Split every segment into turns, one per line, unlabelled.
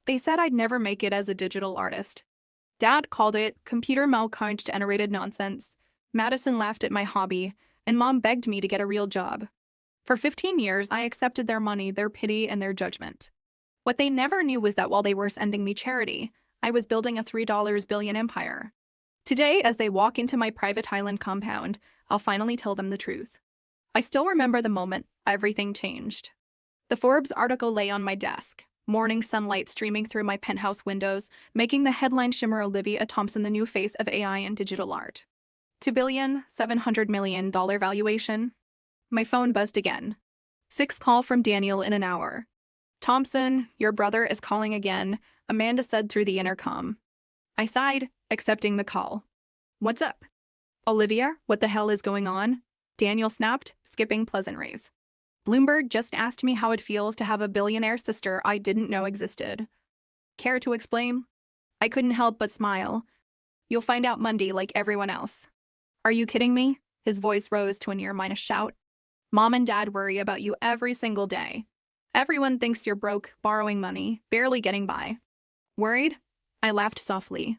They said I'd never make it as a digital artist. Dad called it computer malcontent-generated nonsense. Madison laughed at my hobby, and Mom begged me to get a real job. For 15 years, I accepted their money, their pity, and their judgment. What they never knew was that while they were sending me charity, I was building a $3 billion empire. Today, as they walk into my private Highland compound, I'll finally tell them the truth. I still remember the moment everything changed. The Forbes article lay on my desk, morning sunlight streaming through my penthouse windows, making the headline shimmer Olivia Thompson the new face of AI and digital art. $2,700,000,000 valuation. My phone buzzed again. 6th call from Daniel in an hour. "Thompson, your brother is calling again," Amanda said through the intercom. I sighed, accepting the call. "What's up?" "Olivia, what the hell is going on?" Daniel snapped, skipping pleasantries. "Bloomberg just asked me how it feels to have a billionaire sister I didn't know existed." "Care to explain?" I couldn't help but smile. "You'll find out Monday like everyone else." "Are you kidding me?" His voice rose to a near-minus shout. "Mom and Dad worry about you every single day. Everyone thinks you're broke, borrowing money, barely getting by." "Worried?" I laughed softly.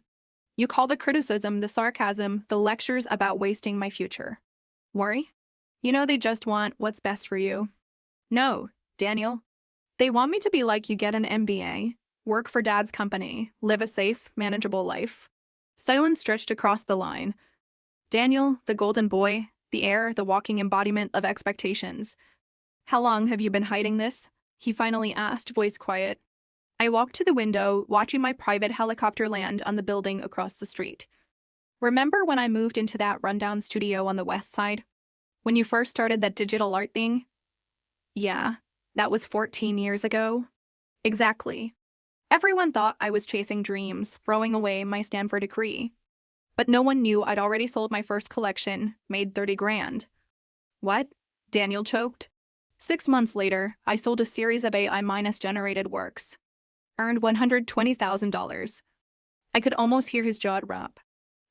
"You call the criticism, the sarcasm, the lectures about wasting my future worry? You know they just want what's best for you." "No, Daniel. They want me to be like you, get an MBA, work for Dad's company, live a safe, manageable life." Silence stretched across the line. Daniel, the golden boy, the heir, the walking embodiment of expectations. "How long have you been hiding this?" he finally asked, voice quiet. I walked to the window, watching my private helicopter land on the building across the street. "Remember when I moved into that rundown studio on the west side? When you first started that digital art thing?" "Yeah, that was 14 years ago." "Exactly. Everyone thought I was chasing dreams, throwing away my Stanford degree. But no one knew I'd already sold my first collection, made 30 grand. "What?" Daniel choked. 6 months later, I sold a series of AI-generated works. Earned $120,000. I could almost hear his jaw drop.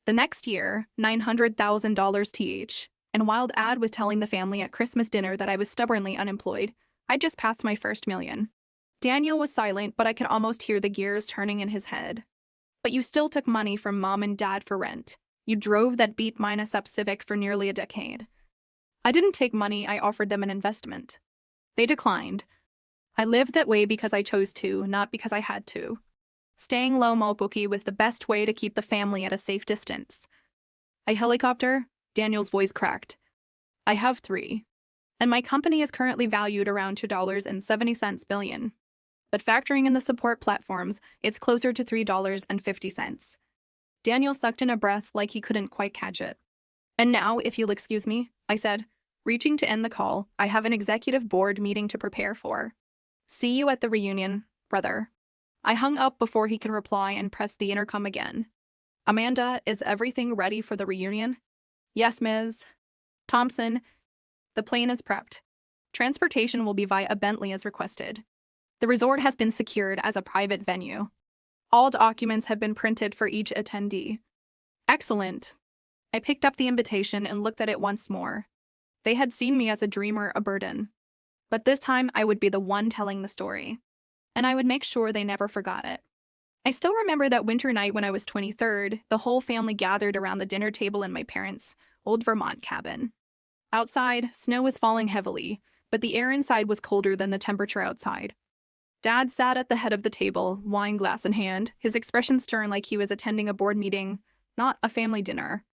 The next year, $900,000 th. And while Dad was telling the family at Christmas dinner that I was stubbornly unemployed, I just passed my first million. Daniel was silent, but I could almost hear the gears turning in his head. "But you still took money from Mom and Dad for rent. You drove that beat-up Civic for nearly a decade." "I didn't take money, I offered them an investment. They declined. I lived that way because I chose to, not because I had to. Staying low bookie was the best way to keep the family at a safe distance." "A helicopter?" Daniel's voice cracked. "I have 3. And my company is currently valued around $2.70 billion. But factoring in the support platforms, it's closer to $3.50. Daniel sucked in a breath like he couldn't quite catch it. "And now, if you'll excuse me," I said, reaching to end the call, "I have an executive board meeting to prepare for. See you at the reunion, brother." I hung up before he could reply and pressed the intercom again. "Amanda, is everything ready for the reunion?" "Yes, Ms. Thompson. The plane is prepped. Transportation will be via Bentley as requested. The resort has been secured as a private venue. All documents have been printed for each attendee." "Excellent." I picked up the invitation and looked at it once more. They had seen me as a dreamer, a burden. But this time I would be the one telling the story. And I would make sure they never forgot it. I still remember that winter night when I was 23rd, the whole family gathered around the dinner table in my parents' old Vermont cabin. Outside, snow was falling heavily, but the air inside was colder than the temperature outside. Dad sat at the head of the table, wine glass in hand, his expression stern like he was attending a board meeting, not a family dinner.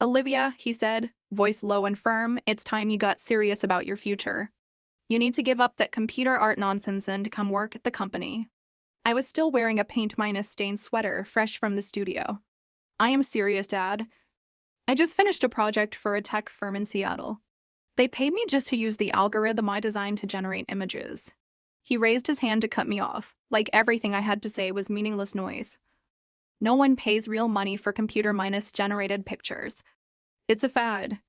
"Olivia," he said, voice low and firm, "it's time you got serious about your future. You need to give up that computer art nonsense and come work at the company." I was still wearing a paint-stained sweater, fresh from the studio. "I am serious, Dad. I just finished a project for a tech firm in Seattle. They paid me just to use the algorithm I designed to generate images." He raised his hand to cut me off, like everything I had to say was meaningless noise. "No one pays real money for computer-generated pictures. It's a fad.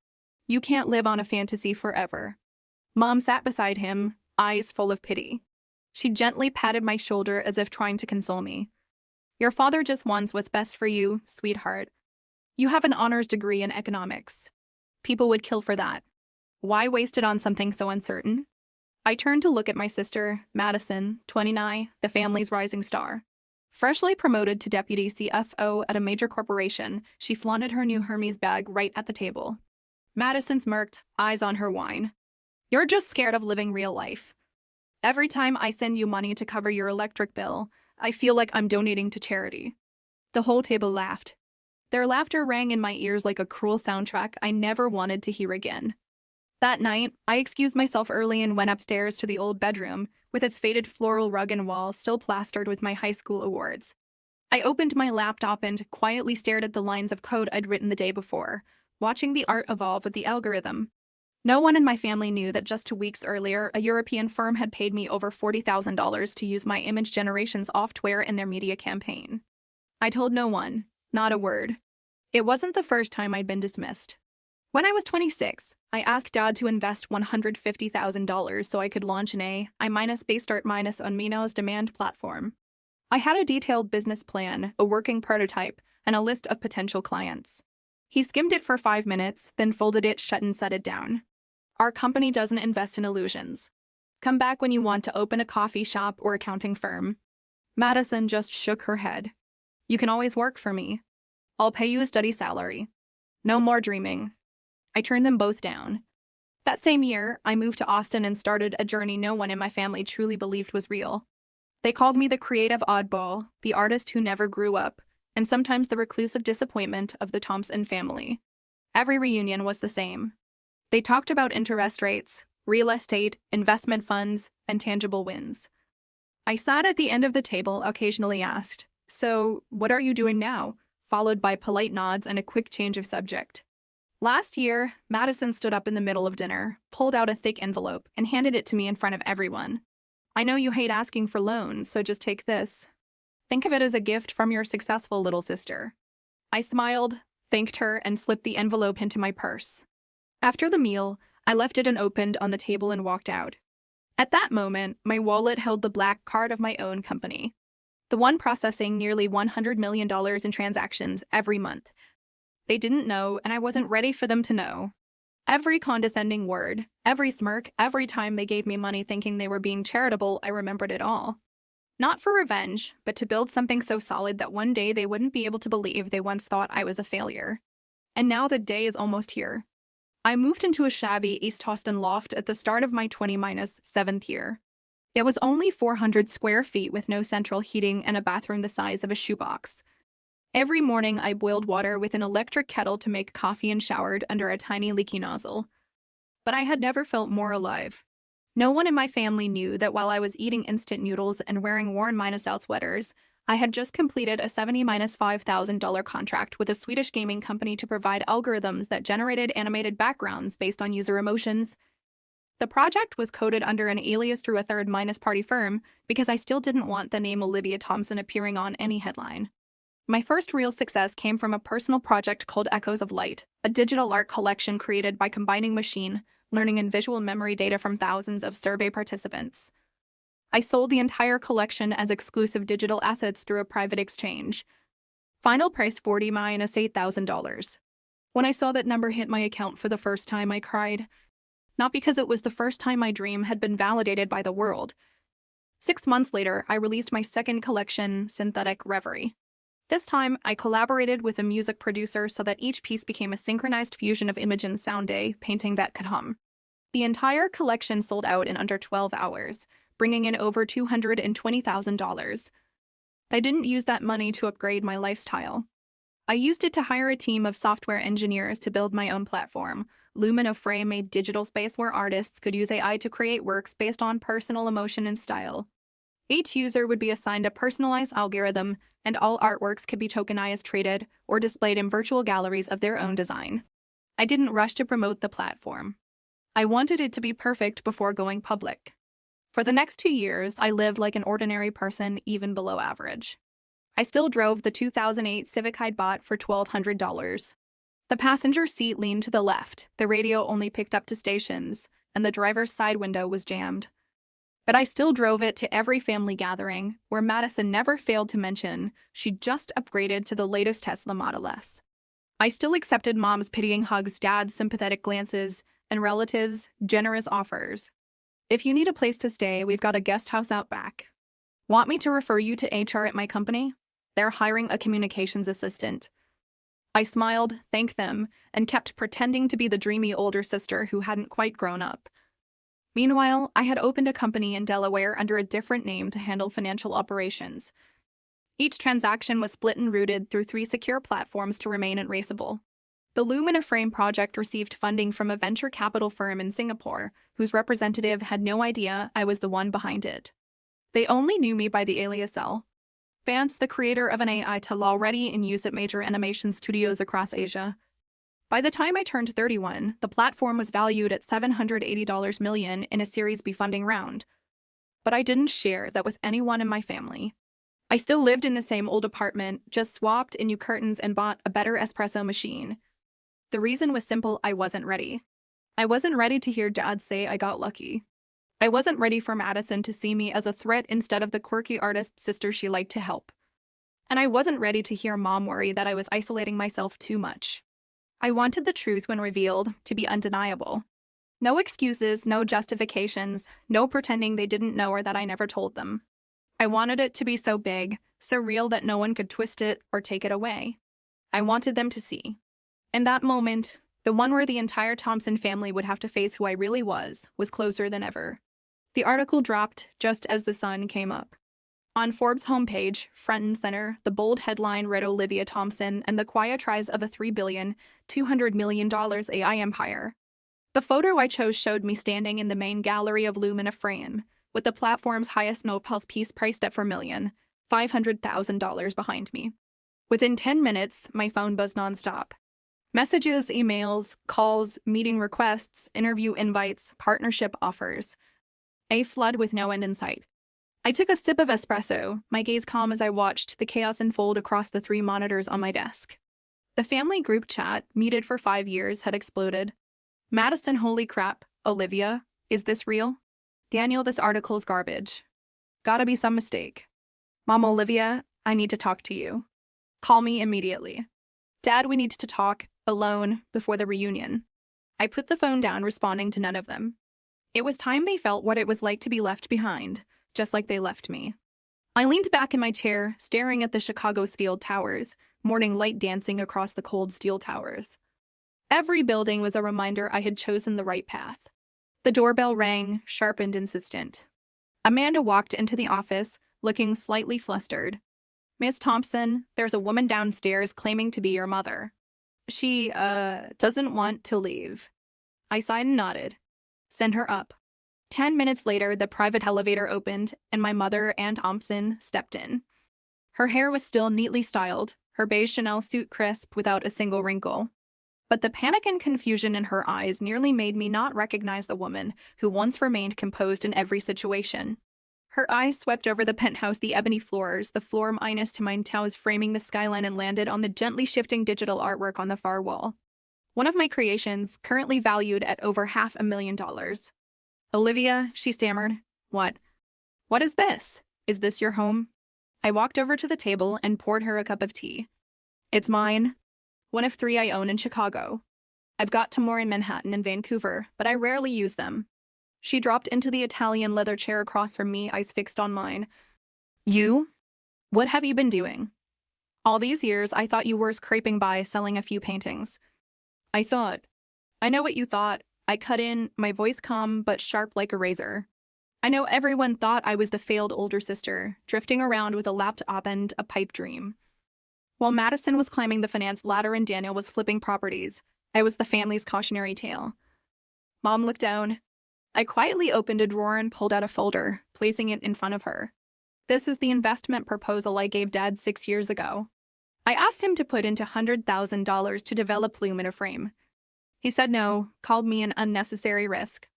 You can't live on a fantasy forever." Mom sat beside him, eyes full of pity. She gently patted my shoulder as if trying to console me. "Your father just wants what's best for you, sweetheart. You have an honors degree in economics. People would kill for that. Why waste it on something so uncertain?" I turned to look at my sister, Madison, 29, the family's rising star. Freshly promoted to deputy CFO at a major corporation, she flaunted her new Hermes bag right at the table. Madison smirked, eyes on her wine. You're just scared of living real life. Every time I send you money to cover your electric bill, I feel like I'm donating to charity. The whole table laughed. Their laughter rang in my ears like a cruel soundtrack I never wanted to hear again. That night, I excused myself early and went upstairs to the old bedroom, with its faded floral rug and walls still plastered with my high school awards. I opened my laptop and quietly stared at the lines of code I'd written the day before, watching the art evolve with the algorithm. No one in my family knew that just 2 weeks earlier, a European firm had paid me over $40,000 to use my image generation software in their media campaign. I told no one, not a word. It wasn't the first time I'd been dismissed. When I was 26, I asked Dad to invest $150,000 so I could launch an AI-based art- on Mino's demand platform. I had a detailed business plan, a working prototype, and a list of potential clients. He skimmed it for 5 minutes, then folded it shut and set it down. Our company doesn't invest in illusions. Come back when you want to open a coffee shop or accounting firm. Madison just shook her head. You can always work for me. I'll pay you a steady salary. No more dreaming. I turned them both down. That same year, I moved to Austin and started a journey no one in my family truly believed was real. They called me the creative oddball, the artist who never grew up, and sometimes the reclusive disappointment of the Thompson family. Every reunion was the same. They talked about interest rates, real estate, investment funds, and tangible wins. I sat at the end of the table, occasionally asked, "So, what are you doing now?" followed by polite nods and a quick change of subject. Last year, Madison stood up in the middle of dinner, pulled out a thick envelope, and handed it to me in front of everyone. I know you hate asking for loans, so just take this. Think of it as a gift from your successful little sister. I smiled, thanked her, and slipped the envelope into my purse. After the meal, I left it unopened on the table and walked out. At that moment, my wallet held the black card of my own company, the one processing nearly $100 million in transactions every month. They didn't know, and I wasn't ready for them to know. Every condescending word, every smirk, every time they gave me money thinking they were being charitable, I remembered it all. Not for revenge, but to build something so solid that one day they wouldn't be able to believe they once thought I was a failure. And now the day is almost here. I moved into a shabby East Austin loft at the start of my 20-7th year. It was only 400 square feet with no central heating and a bathroom the size of a shoebox. Every morning, I boiled water with an electric kettle to make coffee and showered under a tiny leaky nozzle. But I had never felt more alive. No one in my family knew that while I was eating instant noodles and wearing worn-out sweaters, I had just completed a $70-5,000 contract with a Swedish gaming company to provide algorithms that generated animated backgrounds based on user emotions. The project was coded under an alias through a third-party firm because I still didn't want the name Olivia Thompson appearing on any headline. My first real success came from a personal project called Echoes of Light, a digital art collection created by combining machine learning and visual memory data from thousands of survey participants. I sold the entire collection as exclusive digital assets through a private exchange. Final price $40,000-8,000. When I saw that number hit my account for the first time, I cried. Not because it was the first time my dream had been validated by the world. 6 months later, I released my second collection, Synthetic Reverie. This time, I collaborated with a music producer so that each piece became a synchronized fusion of image and sound, a painting that could hum. The entire collection sold out in under 12 hours, bringing in over $220,000. I didn't use that money to upgrade my lifestyle. I used it to hire a team of software engineers to build my own platform. Lumina Frame, a digital space where artists could use AI to create works based on personal emotion and style. Each user would be assigned a personalized algorithm, and all artworks could be tokenized, traded, or displayed in virtual galleries of their own design. I didn't rush to promote the platform. I wanted it to be perfect before going public. For the next 2 years, I lived like an ordinary person, even below average. I still drove the 2008 Civic I'd bought for $1,200. The passenger seat leaned to the left, the radio only picked up to stations, and the driver's side window was jammed. But I still drove it to every family gathering, where Madison never failed to mention she'd just upgraded to the latest Tesla Model S. I still accepted Mom's pitying hugs, Dad's sympathetic glances, and relatives' generous offers. If you need a place to stay, we've got a guest house out back. Want me to refer you to HR at my company? They're hiring a communications assistant. I smiled, thanked them, and kept pretending to be the dreamy older sister who hadn't quite grown up. Meanwhile, I had opened a company in Delaware under a different name to handle financial operations. Each transaction was split and routed through 3 secure platforms to remain untraceable. The Lumina Frame project received funding from a venture capital firm in Singapore, whose representative had no idea I was the one behind it. They only knew me by the alias L. Vance, the creator of an AI tool already in use at major animation studios across Asia. By the time I turned 31, the platform was valued at $780 million in a Series B funding round. But I didn't share that with anyone in my family. I still lived in the same old apartment, just swapped in new curtains and bought a better espresso machine. The reason was simple: I wasn't ready. I wasn't ready to hear Dad say I got lucky. I wasn't ready for Madison to see me as a threat instead of the quirky artist sister she liked to help. And I wasn't ready to hear Mom worry that I was isolating myself too much. I wanted the truth, when revealed, to be undeniable. No excuses, no justifications, no pretending they didn't know or that I never told them. I wanted it to be so big, so real that no one could twist it or take it away. I wanted them to see. In that moment, the one where the entire Thompson family would have to face who I really was closer than ever. The article dropped just as the sun came up. On Forbes' homepage, front and center, the bold headline read Olivia Thompson and the quiet rise of a $3.2 billion AI empire. The photo I chose showed me standing in the main gallery of Lumina Frame, with the platform's highest Nobel piece priced at $4,500,000 behind me. Within 10 minutes, my phone buzzed nonstop. Messages, emails, calls, meeting requests, interview invites, partnership offers. A flood with no end in sight. I took a sip of espresso, my gaze calm as I watched the chaos unfold across the 3 monitors on my desk. The family group chat, muted for 5 years, had exploded. Madison, holy crap. Olivia, is this real? Daniel, this article's garbage. Gotta be some mistake. Mom, Olivia, I need to talk to you. Call me immediately. Dad, we need to talk, alone, before the reunion. I put the phone down, responding to none of them. It was time they felt what it was like to be left behind, just like they left me. I leaned back in my chair, staring at the Chicago steel towers, morning light dancing across the cold steel towers. Every building was a reminder I had chosen the right path. The doorbell rang, sharp and insistent. Amanda walked into the office, looking slightly flustered. Miss Thompson, there's a woman downstairs claiming to be your mother. She, doesn't want to leave. I sighed and nodded. Send her up. 10 minutes later, the private elevator opened, and my mother, Ann Thompson, stepped in. Her hair was still neatly styled, her beige Chanel suit crisp without a single wrinkle. But the panic and confusion in her eyes nearly made me not recognize the woman who once remained composed in every situation. Her eyes swept over the penthouse, the ebony floors, the floor minus to mine towers framing the skyline, and landed on the gently shifting digital artwork on the far wall. One of my creations, currently valued at over $500,000. Olivia, she stammered. What? What is this? Is this your home? I walked over to the table and poured her a cup of tea. It's mine. One of 3 I own in Chicago. I've got 2 more in Manhattan and Vancouver, but I rarely use them. She dropped into the Italian leather chair across from me, eyes fixed on mine. You? What have you been doing? All these years, I thought you were scraping by selling a few paintings. I know what you thought. I cut in, my voice calm but sharp like a razor. I know everyone thought I was the failed older sister, drifting around with a laptop and a pipe dream. While Madison was climbing the finance ladder and Daniel was flipping properties, I was the family's cautionary tale. Mom looked down. I quietly opened a drawer and pulled out a folder, placing it in front of her. This is the investment proposal I gave Dad 6 years ago. I asked him to put into $100,000 to develop Lumina Frame. He said no, called me an unnecessary risk.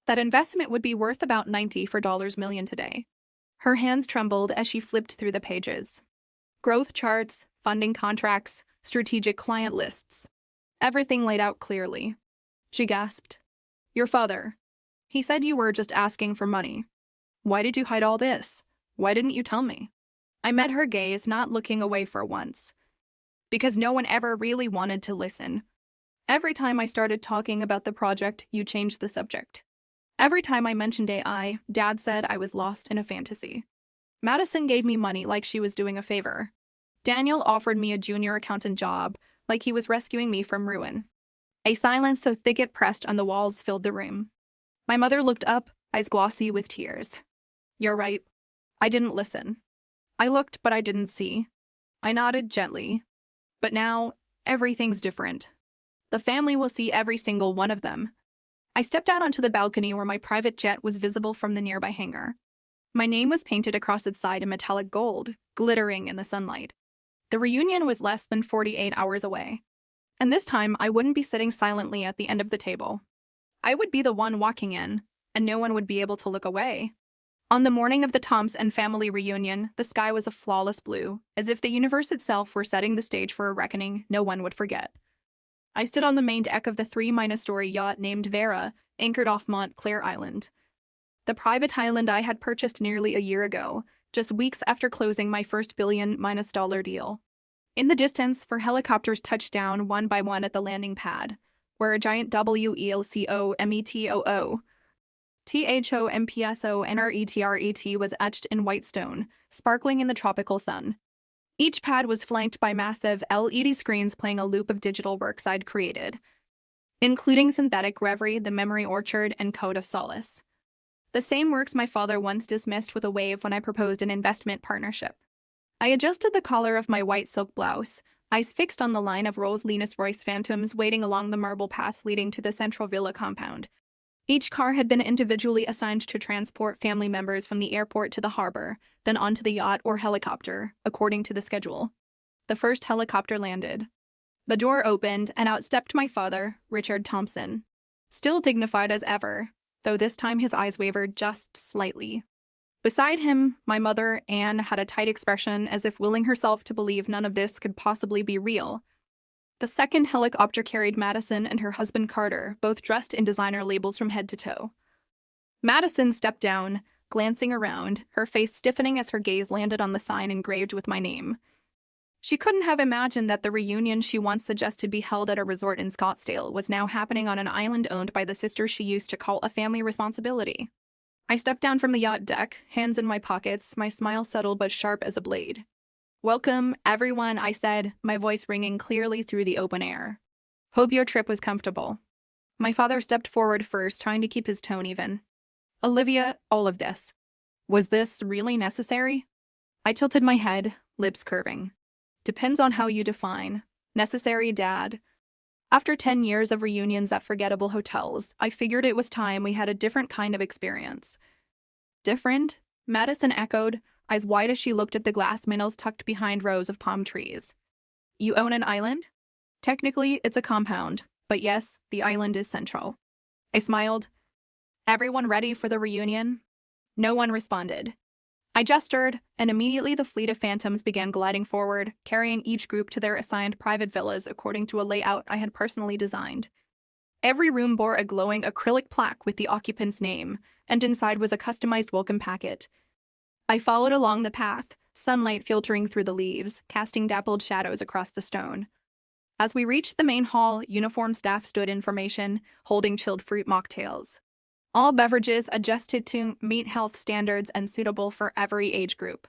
That investment would be worth about $94 million today. Her hands trembled as she flipped through the pages. Growth charts, funding contracts, strategic client lists. Everything laid out clearly. She gasped. Your father. He said you were just asking for money. Why did you hide all this? Why didn't you tell me? I met her gaze, not looking away for once. Because no one ever really wanted to listen. Every time I started talking about the project, you changed the subject. Every time I mentioned AI, Dad said I was lost in a fantasy. Madison gave me money like she was doing a favor. Daniel offered me a junior accountant job, like he was rescuing me from ruin. A silence so thick it pressed on the walls filled the room. My mother looked up, eyes glossy with tears. "You're right. I didn't listen. I looked, but I didn't see." I nodded gently. "But now, everything's different. The family will see every single one of them." I stepped out onto the balcony where my private jet was visible from the nearby hangar. My name was painted across its side in metallic gold, glittering in the sunlight. The reunion was less than 48 hours away. And this time, I wouldn't be sitting silently at the end of the table. I would be the one walking in, and no one would be able to look away. On the morning of the Thompson family reunion, the sky was a flawless blue, as if the universe itself were setting the stage for a reckoning no one would forget. I stood on the main deck of the 3-story yacht named Vera, anchored off Montclair Island. The private island I had purchased nearly a year ago, just weeks after closing my first $1 billion deal. In the distance, 4 helicopters touched down one by one at the landing pad, where a giant WELCOMETOO THOMPSONRETRET was etched in white stone, sparkling in the tropical sun. Each pad was flanked by massive LED screens playing a loop of digital works I'd created, including Synthetic Reverie, The Memory Orchard, and Code of Solace. The same works my father once dismissed with a wave when I proposed an investment partnership. I adjusted the collar of my white silk blouse, eyes fixed on the line of Rolls-Royce Phantoms waiting along the marble path leading to the central villa compound. Each car had been individually assigned to transport family members from the airport to the harbor, then onto the yacht or helicopter, according to the schedule. The first helicopter landed. The door opened, and out stepped my father, Richard Thompson. Still dignified as ever, though this time his eyes wavered just slightly. Beside him, my mother, Anne, had a tight expression as if willing herself to believe none of this could possibly be real. The second helicopter carried Madison and her husband Carter, both dressed in designer labels from head to toe. Madison stepped down, glancing around, her face stiffening as her gaze landed on the sign engraved with my name. She couldn't have imagined that the reunion she once suggested be held at a resort in Scottsdale was now happening on an island owned by the sister she used to call a family responsibility. I stepped down from the yacht deck, hands in my pockets, my smile subtle but sharp as a blade. "Welcome, everyone," I said, my voice ringing clearly through the open air. "Hope your trip was comfortable." My father stepped forward first, trying to keep his tone even. "Olivia, all of this. Was this really necessary?" I tilted my head, lips curving. "Depends on how you define necessary, Dad." After 10 years of reunions at forgettable hotels, I figured it was time we had a different kind of experience. "Different?" Madison echoed, eyes wide as she looked at the glass manels tucked behind rows of palm trees. "You own an island?" "Technically, it's a compound, but yes, the island is central." I smiled. "Everyone ready for the reunion?" No one responded. I gestured, and immediately the fleet of Phantoms began gliding forward, carrying each group to their assigned private villas according to a layout I had personally designed. Every room bore a glowing acrylic plaque with the occupant's name, and inside was a customized welcome packet. I followed along the path, sunlight filtering through the leaves, casting dappled shadows across the stone. As we reached the main hall, uniformed staff stood in formation, holding chilled fruit mocktails. All beverages adjusted to meet health standards and suitable for every age group.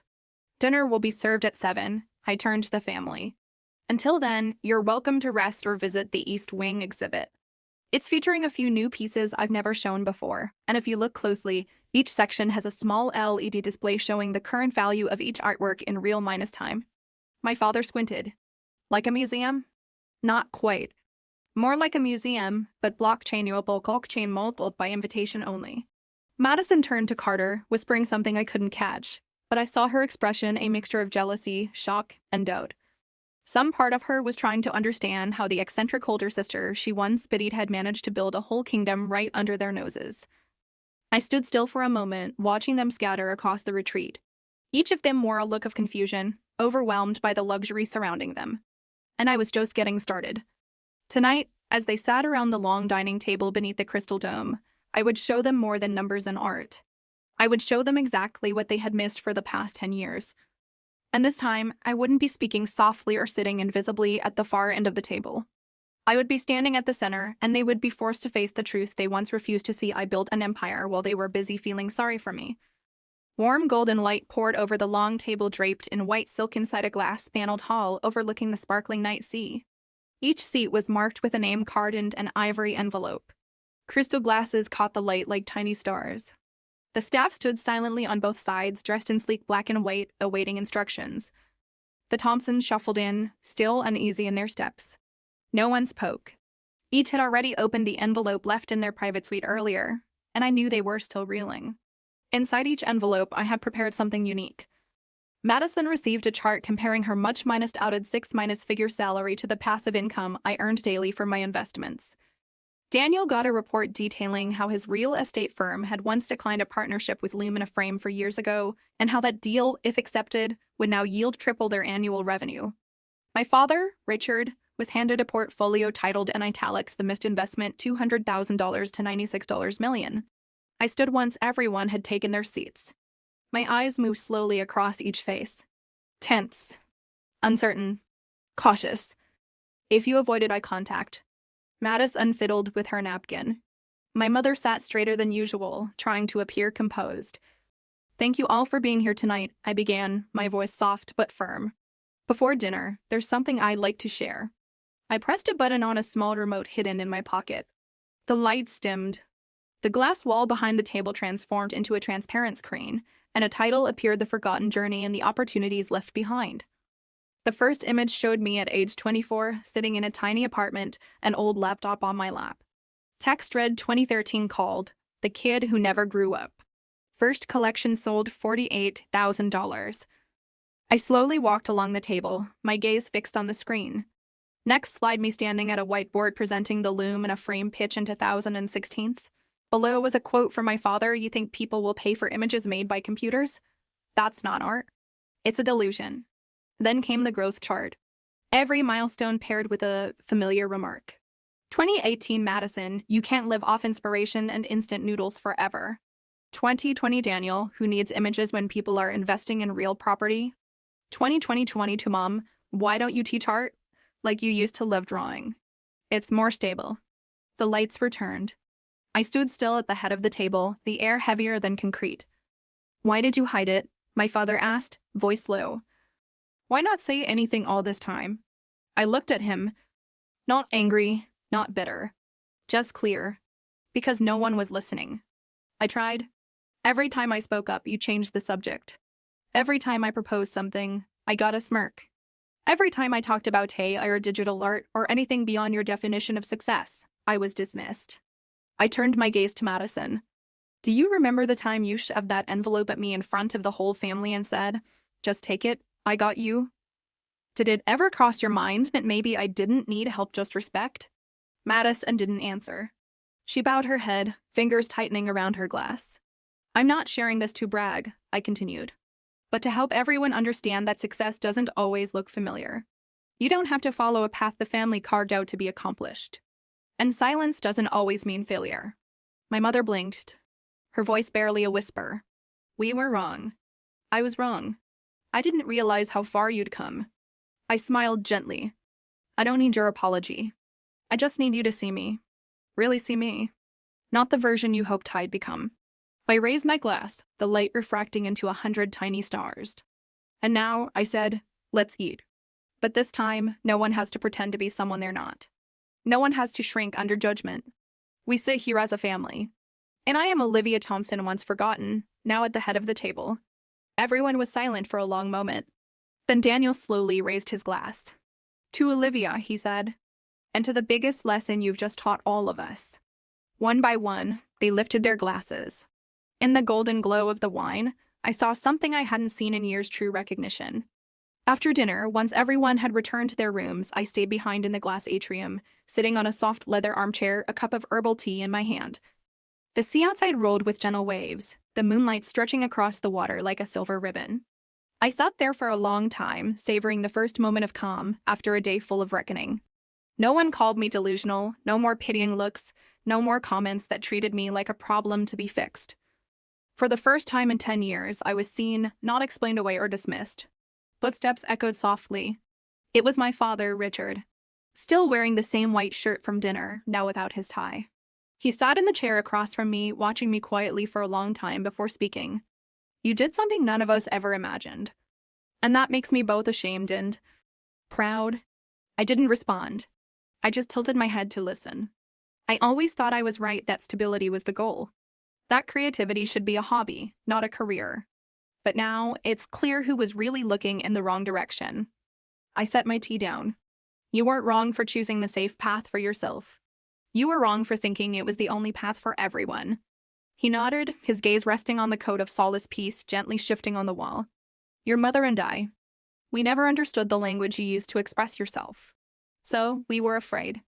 "Dinner will be served at 7, I turned to the family. "Until then, you're welcome to rest or visit the East Wing exhibit. It's featuring a few new pieces I've never shown before, and if you look closely, each section has a small LED display showing the current value of each artwork in real minus time." My father squinted. "Like a museum?" "Not quite. More like a museum, but blockchain multiple by invitation only." Madison turned to Carter, whispering something I couldn't catch, but I saw her expression a mixture of jealousy, shock, and doubt. Some part of her was trying to understand how the eccentric older sister she once pitied had managed to build a whole kingdom right under their noses. I stood still for a moment, watching them scatter across the retreat. Each of them wore a look of confusion, overwhelmed by the luxury surrounding them. And I was just getting started. Tonight, as they sat around the long dining table beneath the crystal dome, I would show them more than numbers and art. I would show them exactly what they had missed for the past 10 years. And this time, I wouldn't be speaking softly or sitting invisibly at the far end of the table. I would be standing at the center, and they would be forced to face the truth they once refused to see. I built an empire while they were busy feeling sorry for me. Warm golden light poured over the long table draped in white silk inside a glass-paneled hall overlooking the sparkling night sea. Each seat was marked with a name card and an ivory envelope. Crystal glasses caught the light like tiny stars. The staff stood silently on both sides, dressed in sleek black and white, awaiting instructions. The Thompsons shuffled in, still uneasy in their steps. No one spoke. Each had already opened the envelope left in their private suite earlier, and I knew they were still reeling. Inside each envelope, I had prepared something unique. Madison received a chart comparing her much-outed six-figure salary to the passive income I earned daily from my investments. Daniel got a report detailing how his real estate firm had once declined a partnership with Lumina Frame for years ago, and how that deal, if accepted, would now yield triple their annual revenue. My father, Richard, was handed a portfolio titled in italics the missed investment $200,000 to $96 million. I stood once everyone had taken their seats. My eyes moved slowly across each face. Tense. Uncertain. Cautious. A few avoided eye contact. Madison fiddled with her napkin. My mother sat straighter than usual, trying to appear composed. "Thank you all for being here tonight," I began, my voice soft but firm. "Before dinner, there's something I'd like to share." I pressed a button on a small remote hidden in my pocket. The lights dimmed. The glass wall behind the table transformed into a transparent screen, and a title appeared: The Forgotten Journey and the Opportunities Left Behind. The first image showed me at age 24, sitting in a tiny apartment, an old laptop on my lap. Text read 2013 called, "The Kid Who Never Grew Up." First collection sold $48,000. I slowly walked along the table, my gaze fixed on the screen. Next slide me standing at a whiteboard presenting the Lumina Frame pitch in 2016. Below was a quote from my father: "You think people will pay for images made by computers? That's not art. It's a delusion." Then came the growth chart. Every milestone paired with a familiar remark. 2018 Madison, "You can't live off inspiration and instant noodles forever." 2020 Daniel, "Who needs images when people are investing in real property?" 2022 Mom, "Why don't you teach art? Like you used to love drawing. It's more stable." The lights returned. I stood still at the head of the table, the air heavier than concrete. "Why did you hide it?" my father asked, voice low. "Why not say anything all this time?" I looked at him. Not angry, not bitter. Just clear. Because no one was listening. I tried. Every time I spoke up, you changed the subject. Every time I proposed something, I got a smirk. Every time I talked about AI or digital art or anything beyond your definition of success, I was dismissed. I turned my gaze to Madison. "Do you remember the time you shoved that envelope at me in front of the whole family and said, 'Just take it, I got you'? Did it ever cross your mind that maybe I didn't need help, just respect?" Madison didn't answer. She bowed her head, fingers tightening around her glass. "I'm not sharing this to brag," I continued, "but to help everyone understand that success doesn't always look familiar. You don't have to follow a path the family carved out to be accomplished. And silence doesn't always mean failure." My mother blinked, her voice barely a whisper. "We were wrong. I was wrong. I didn't realize how far you'd come." I smiled gently. "I don't need your apology. I just need you to see me. Really see me. Not the version you hoped I'd become." I raised my glass, the light refracting into 100 tiny stars. "And now," I said, "let's eat. But this time, no one has to pretend to be someone they're not. No one has to shrink under judgment. We sit here as a family. And I am Olivia Thompson, once forgotten, now at the head of the table." Everyone was silent for a long moment. Then Daniel slowly raised his glass. "To Olivia," he said, "and to the biggest lesson you've just taught all of us." One by one, they lifted their glasses. In the golden glow of the wine, I saw something I hadn't seen in years: true recognition. After dinner, once everyone had returned to their rooms, I stayed behind in the glass atrium, sitting on a soft leather armchair, a cup of herbal tea in my hand. The sea outside rolled with gentle waves, the moonlight stretching across the water like a silver ribbon. I sat there for a long time, savoring the first moment of calm after a day full of reckoning. No one called me delusional, no more pitying looks, no more comments that treated me like a problem to be fixed. For the first time in 10 years, I was seen, not explained away or dismissed. Footsteps echoed softly. It was my father, Richard. Still wearing the same white shirt from dinner, now without his tie. He sat in the chair across from me, watching me quietly for a long time before speaking. You did something none of us ever imagined. And that makes me both ashamed and proud. I didn't respond. I just tilted my head to listen. I always thought I was right that stability was the goal. That creativity should be a hobby, not a career. But now, it's clear who was really looking in the wrong direction. I set my tea down. You weren't wrong for choosing the safe path for yourself. You were wrong for thinking it was the only path for everyone. He nodded, his gaze resting on the coat of solace peace gently shifting on the wall. Your mother and I. We never understood the language you used to express yourself. So, we were afraid.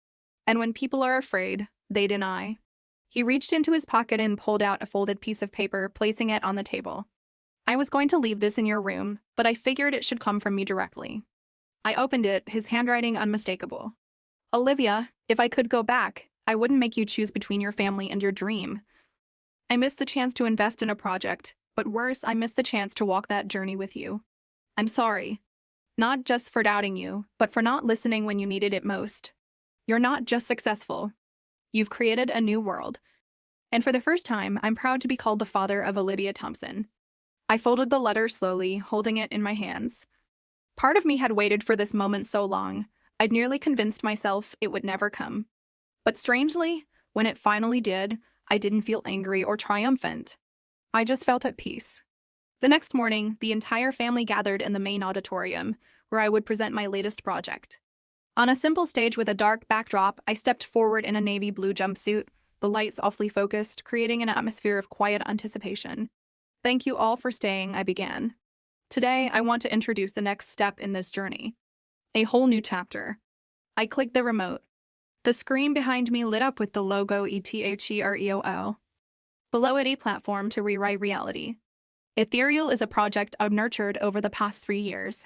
And when people are afraid, they deny. He reached into his pocket and pulled out a folded piece of paper, placing it on the table. I was going to leave this in your room, but I figured it should come from me directly. I opened it, his handwriting unmistakable. Olivia, if I could go back, I wouldn't make you choose between your family and your dream. I missed the chance to invest in a project, but worse, I missed the chance to walk that journey with you. I'm sorry. Not just for doubting you, but for not listening when you needed it most. You're not just successful. You've created a new world. And for the first time, I'm proud to be called the father of Olivia Thompson. I folded the letter slowly, holding it in my hands. Part of me had waited for this moment so long, I'd nearly convinced myself it would never come. But strangely, when it finally did, I didn't feel angry or triumphant. I just felt at peace. The next morning, the entire family gathered in the main auditorium, where I would present my latest project. On a simple stage with a dark backdrop, I stepped forward in a navy blue jumpsuit, the lights awfully focused, creating an atmosphere of quiet anticipation. Thank you all for staying, I began. Today, I want to introduce the next step in this journey. A whole new chapter. I clicked the remote. The screen behind me lit up with the logo ETHEREOO. Below it, a platform to rewrite reality. Ethereal is a project I've nurtured over the past 3 years.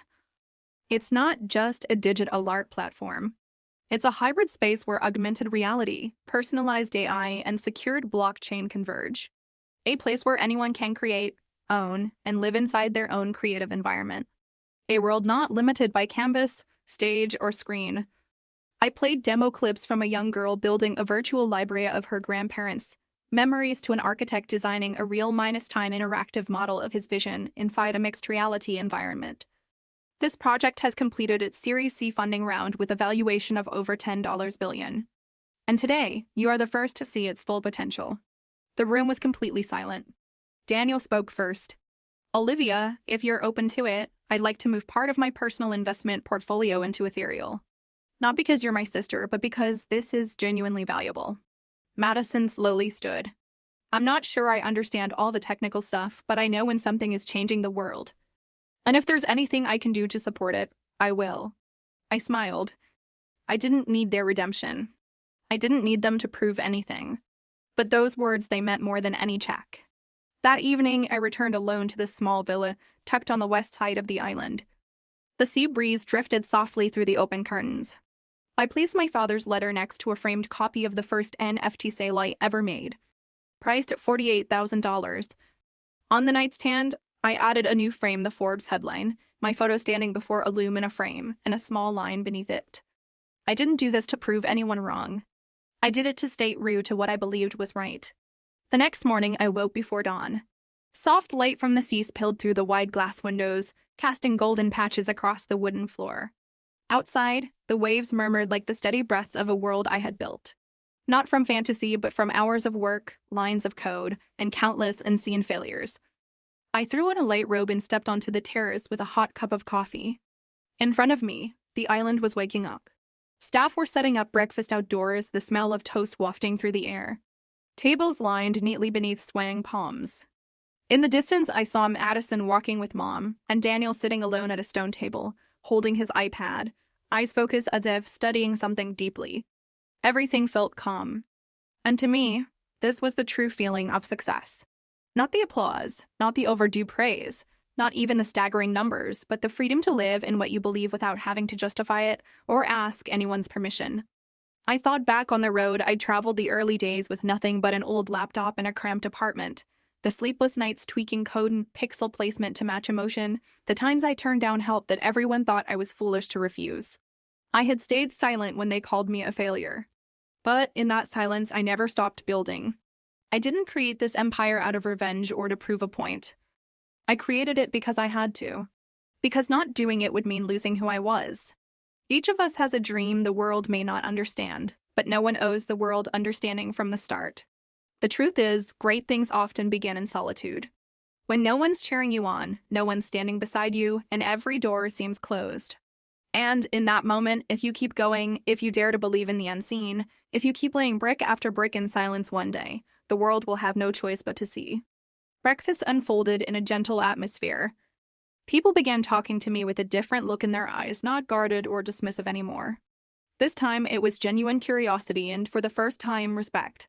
It's not just a digital art platform. It's a hybrid space where augmented reality, personalized AI, and secured blockchain converge. A place where anyone can create, own, and live inside their own creative environment. A world not limited by canvas, stage, or screen. I played demo clips from a young girl building a virtual library of her grandparents, memories to an architect designing a real-time interactive model of his vision inside a mixed reality environment. This project has completed its Series C funding round with a valuation of over $10 billion. And today, you are the first to see its full potential. The room was completely silent. Daniel spoke first. Olivia, if you're open to it, I'd like to move part of my personal investment portfolio into Ethereal. Not because you're my sister, but because this is genuinely valuable. Madison slowly stood. I'm not sure I understand all the technical stuff, but I know when something is changing the world. And if there's anything I can do to support it, I will. I smiled. I didn't need their redemption. I didn't need them to prove anything. But those words, they meant more than any check. That evening, I returned alone to the small villa tucked on the west side of the island. The sea breeze drifted softly through the open curtains. I placed my father's letter next to a framed copy of the first NFT sale I ever made, priced at $48,000. On the nightstand, I added a new frame, the Forbes headline, my photo standing before a Lumina Frame, and a small line beneath it. I didn't do this to prove anyone wrong. I did it to stay true to what I believed was right. The next morning, I woke before dawn. Soft light from the sea spilled through the wide glass windows, casting golden patches across the wooden floor. Outside, the waves murmured like the steady breath of a world I had built. Not from fantasy, but from hours of work, lines of code, and countless unseen failures. I threw on a light robe and stepped onto the terrace with a hot cup of coffee. In front of me, the island was waking up. Staff were setting up breakfast outdoors, the smell of toast wafting through the air. Tables lined neatly beneath swaying palms. In the distance, I saw Madison walking with Mom, and Daniel sitting alone at a stone table, holding his iPad, eyes focused as if studying something deeply. Everything felt calm. And to me, this was the true feeling of success. Not the applause, not the overdue praise, not even the staggering numbers, but the freedom to live in what you believe without having to justify it or ask anyone's permission. I thought back on the road I'd traveled the early days with nothing but an old laptop and a cramped apartment. The sleepless nights tweaking code and pixel placement to match emotion, the times I turned down help that everyone thought I was foolish to refuse. I had stayed silent when they called me a failure. But in that silence, I never stopped building. I didn't create this empire out of revenge or to prove a point. I created it because I had to. Because not doing it would mean losing who I was. Each of us has a dream the world may not understand, but no one owes the world understanding from the start. The truth is, great things often begin in solitude. When no one's cheering you on, no one's standing beside you, and every door seems closed. And in that moment, if you keep going, if you dare to believe in the unseen, if you keep laying brick after brick in silence one day, the world will have no choice but to see. Breakfast unfolded in a gentle atmosphere. People began talking to me with a different look in their eyes, not guarded or dismissive anymore. This time, it was genuine curiosity and, for the first time, respect.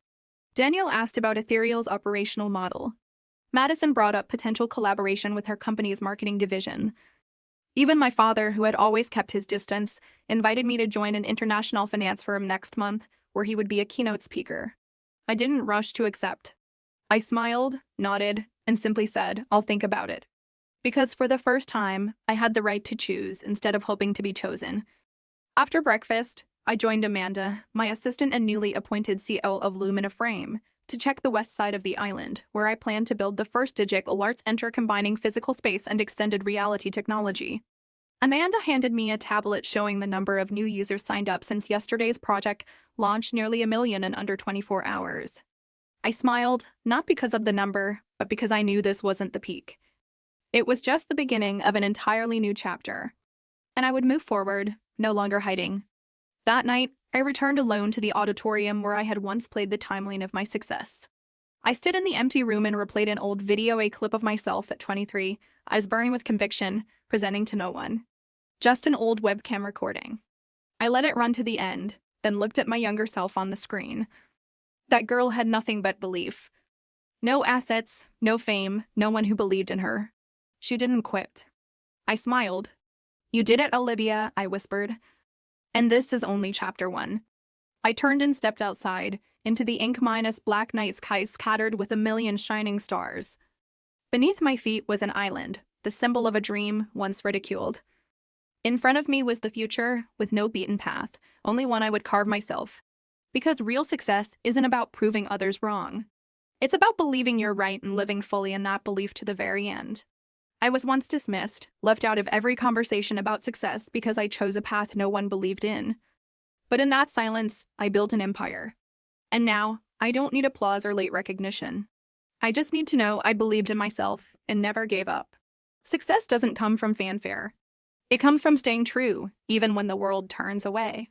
Danielle asked about Ethereal's operational model. Madison brought up potential collaboration with her company's marketing division. Even my father, who had always kept his distance, invited me to join an international finance firm next month, where he would be a keynote speaker. I didn't rush to accept. I smiled, nodded, and simply said, "I'll think about it." Because for the first time, I had the right to choose instead of hoping to be chosen. After breakfast, I joined Amanda, my assistant and newly appointed CEO of Lumina Frame, to check the west side of the island, where I plan to build the first digital arts center combining physical space and extended reality technology. Amanda handed me a tablet showing the number of new users signed up since yesterday's project launched nearly 1 million in under 24 hours. I smiled, not because of the number, but because I knew this wasn't the peak. It was just the beginning of an entirely new chapter. And I would move forward, no longer hiding. That night, I returned alone to the auditorium where I had once played the timeline of my success. I stood in the empty room and replayed an old video, a clip of myself at 23, eyes burning with conviction, presenting to no one. Just an old webcam recording. I let it run to the end, then looked at my younger self on the screen. That girl had nothing but belief. No assets, no fame, no one who believed in her. She didn't quit. I smiled. "You did it, Olivia," I whispered. "And this is only chapter 1. I turned and stepped outside, into the ink-black night sky scattered with 1 million shining stars. Beneath my feet was an island, the symbol of a dream once ridiculed. In front of me was the future, with no beaten path, only one I would carve myself. Because real success isn't about proving others wrong. It's about believing you're right and living fully in that belief to the very end. I was once dismissed, left out of every conversation about success because I chose a path no one believed in. But in that silence, I built an empire. And now, I don't need applause or late recognition. I just need to know I believed in myself and never gave up. Success doesn't come from fanfare. It comes from staying true, even when the world turns away.